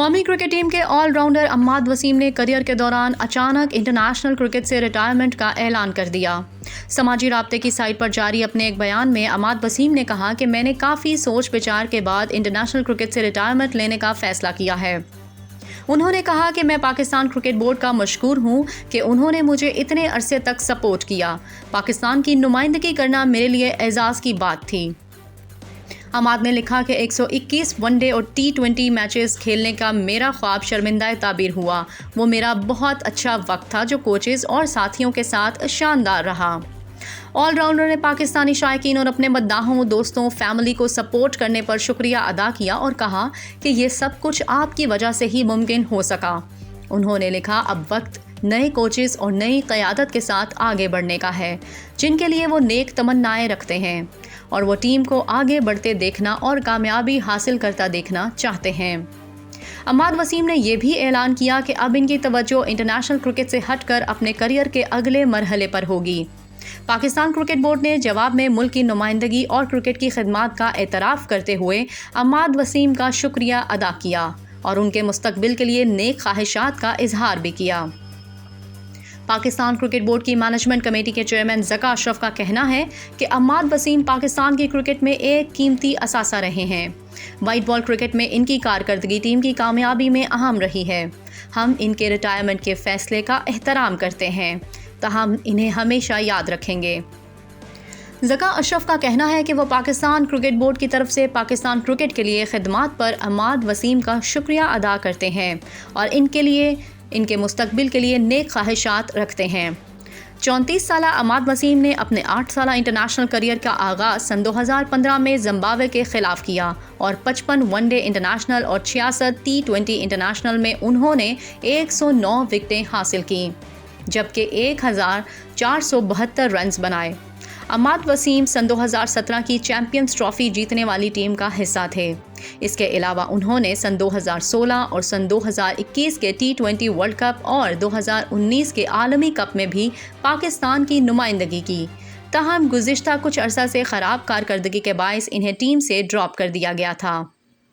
قومی cricket team کے all rounder عماد وسیم نے کیریئر کے دوران اچانک انٹرنیشنل کرکٹ سے ریٹائرمنٹ کا اعلان کر دیا۔ سماجی رابطے کی سائٹ پر جاری اپنے ایک بیان میں عماد وسیم نے کہا کہ میں نے کافی سوچ بچار کے بعد انٹرنیشنل کرکٹ سے ریٹائرمنٹ لینے کا فیصلہ کیا ہے۔ انہوں نے کہا کہ میں پاکستان کرکٹ بورڈ کا مشکور ہوں کہ انہوں نے مجھے اتنے عرصے تک سپورٹ کیا۔ پاکستان کی نمائندگی کرنا میرے لیے اعزاز کی بات تھی۔ عماد نے لکھا کہ 121 ون ڈے اور T20 میچز کھیلنے کا میرا خواب شرمندہ تعبیر ہوا۔ وہ میرا بہت اچھا وقت تھا جو کوچز اور ساتھیوں کے ساتھ شاندار رہا۔ آل راؤنڈر نے پاکستانی شائقین اور اپنے مداحوں، دوستوں، فیملی کو سپورٹ کرنے پر شکریہ ادا کیا اور کہا کہ یہ سب کچھ آپ کی وجہ سے ہی ممکن ہو سکا۔ انہوں نے لکھا، اب وقت نئے کوچز اور نئی قیادت کے ساتھ آگے بڑھنے کا ہے، جن کے لیے وہ نیک تمنائیں رکھتے ہیں اور وہ ٹیم کو آگے بڑھتے دیکھنا اور کامیابی حاصل کرتا دیکھنا چاہتے ہیں۔ عماد وسیم نے یہ بھی اعلان کیا کہ اب ان کی توجہ انٹرنیشنل کرکٹ سے ہٹ کر اپنے کیریئر کے اگلے مرحلے پر ہوگی۔ پاکستان کرکٹ بورڈ نے جواب میں ملک کی نمائندگی اور کرکٹ کی خدمات کا اعتراف کرتے ہوئے عماد وسیم کا شکریہ ادا کیا اور ان کے مستقبل کے لیے نیک خواہشات کا اظہار بھی کیا۔ پاکستان کرکٹ بورڈ کی مینجمنٹ کمیٹی کے چیئرمین ذکا اشرف کا کہنا ہے کہ عماد وسیم پاکستان کی کرکٹ میں ایک قیمتی اثاثہ رہے ہیں۔ وائٹ بال کرکٹ میں ان کی کارکردگی ٹیم کی کامیابی میں اہم رہی ہے۔ ہم ان کے ریٹائرمنٹ کے فیصلے کا احترام کرتے ہیں، تاہم انہیں ہمیشہ یاد رکھیں گے۔ ذکا اشرف کا کہنا ہے کہ وہ پاکستان کرکٹ بورڈ کی طرف سے پاکستان کرکٹ کے لیے خدمات پر عماد وسیم کا شکریہ ادا کرتے ہیں اور ان کے مستقبل کے لیے نیک خواہشات رکھتے ہیں۔ 34 سالہ عماد وسیم نے اپنے 8 سالہ انٹرنیشنل کیریئر کا آغاز سن 2015 میں زمبابوے کے خلاف کیا اور 55 ون ڈے انٹرنیشنل اور 66 T20 انٹرنیشنل میں انہوں نے 109 وکٹیں حاصل کیں، جبکہ 1472 رنز بنائے۔ عماد وسیم سن 2017 کی چیمپئنز ٹرافی جیتنے والی ٹیم کا حصہ تھے۔ اس کے علاوہ انہوں نے سن 2016 اور سن 2021 کے T20 ورلڈ کپ اور 2019 کے عالمی کپ میں بھی پاکستان کی نمائندگی کی، تاہم گزشتہ کچھ عرصہ سے خراب کارکردگی کے باعث انہیں ٹیم سے ڈراپ کر دیا گیا تھا۔